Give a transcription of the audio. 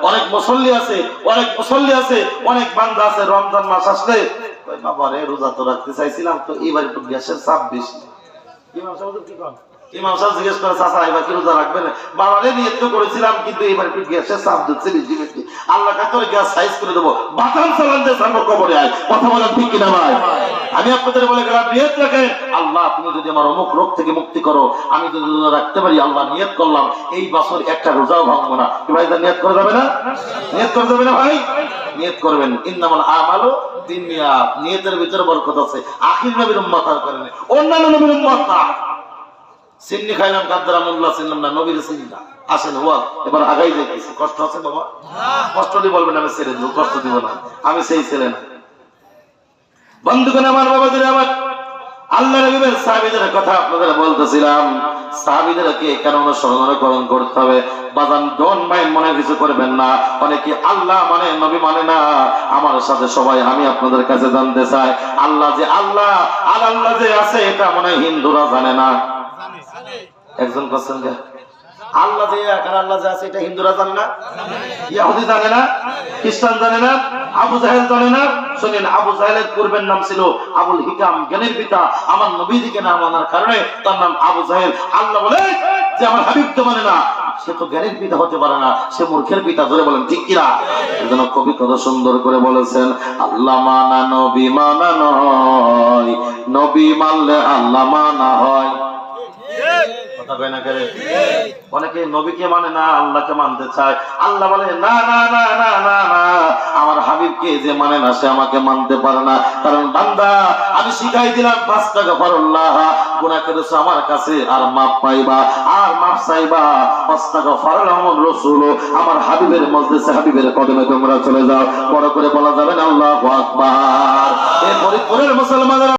অনেক মুসল্লি আছে, অনেক বান্দা আছে, রমজান মাস আসলে বাবা রে রোজা তো রাখতে চাইছিলাম, তো এবার একটু গ্যাসের চাপ বেশি। ইমাম সাহেব জিজ্ঞেস করে, চাচা এবার কি রোজা রাখবেন? বাবা রে নিয়ত তো করেছিলাম, কিন্তু এবার একটু গ্যাসের চাপ দিচ্ছে বেশি। আল্লাহ কাছে গ্যাস সাইজ করে দেবো, বাতান চালান দিয়ে সামনে কবরে আয়। কথা বলেন ঠিক কিনা ভাই? আমি আপনাদের বলে গেলাম, নিয়ত রাখেন, আল্লাহ তুমি যদি আমার অমুক রোগ থেকে মুক্তি করো, আমি যদি রোজা রাখতে পারি, আল্লাহ নিয়ত করলাম এই বছর একটা রোজাও ভাঙবো না। কি ভাই নিয়ত করে যাবে না? নিয়ত করে যাবে না ভাই? নিয়ত করবেন। ইন্নামাল আমালু বিন্নিয়াত, নিয়তের ভিতরে বরকত আছে। আখির নবীর উম্মত আর করেন, অন্যান্য নবীর উম্মত না। সিন্নি খাইলাম কাদ্দারা মোল্লা চিনলাম না, নবীর চিনি না। আসেন ওয়া এবার আগাই যাইতেছি। কষ্ট আছে বাবা? কষ্ট হলে বলবেন আমি ছেড়ে দেবো, কষ্ট দিব না, আমি সেই ছেলে না। বন্ধুগণ আমার, বাবাদের আমার, আল্লাহ নবীর সাহাবীদের কথা আপনাদের বলতেছিলাম। সাহাবীদেরকে কেন অনুসরণ করতে হবে? বাজান ডোন্ট মাইন্ড, মনে কিছু করবেন না। অনেকে আল্লাহ মানে নবী মানে না। আমার সাথে সবাই আমি আপনাদের কাছে জানতে চাই, আল্লাহ যে আল্লাহ আর আল্লাহ যে আছে এটা মনে হিন্দুরা জানে না। একজন কোশ্চেন যে আল্লাহ যে একার আল্লাহ যে আছে এটা হিন্দুরা জানে না, ইহুদি জানে না, খ্রিস্টান জানে না, আবু জাহেল জানে না। শুনেন, আবু জাহেলের পূর্বের নাম ছিল আবুল হিকাম, জ্ঞানের পিতা। আমার নবীকে না মানার কারণে তার নাম আবু জাহেল। আল্লাহ বলে যে আমার হাবিবকে মানে না, সে তো জ্ঞানের পিতা হতে পারে না, সে মূর্খের পিতা। ধরে বলেন ঠিক কিনা? এজন্য কবি কত সুন্দর করে বলেছেন, আল্লাহ মানা নবী মানা নয়, নবী মানলে আল্লাহ মানা হয়। অনেকে নবীকে মানে না, আল্লাহকে মানতে চায়। আল্লাহ বলে না না না না না না, আমার হাবিবকে যে মানে না সে আমাকে মানতে পারে না। কারণ বান্দা আমি শিখাই দিলাম, 5 টাকা ফারুল্লাহ, গুনাহ করেছো আমার কাছে আর মাপ পাইবা, আর মাপ চাইবা। 5 টাকা ফারুল্লাহুর রাসূল, আমার হাবিবের মজলিসে হাবিবের কদমে তোমরা চলে যাও। বড় করে বলা যাবে না আল্লাহু আকবার। এই ফরিদপুরের মুসলমানরা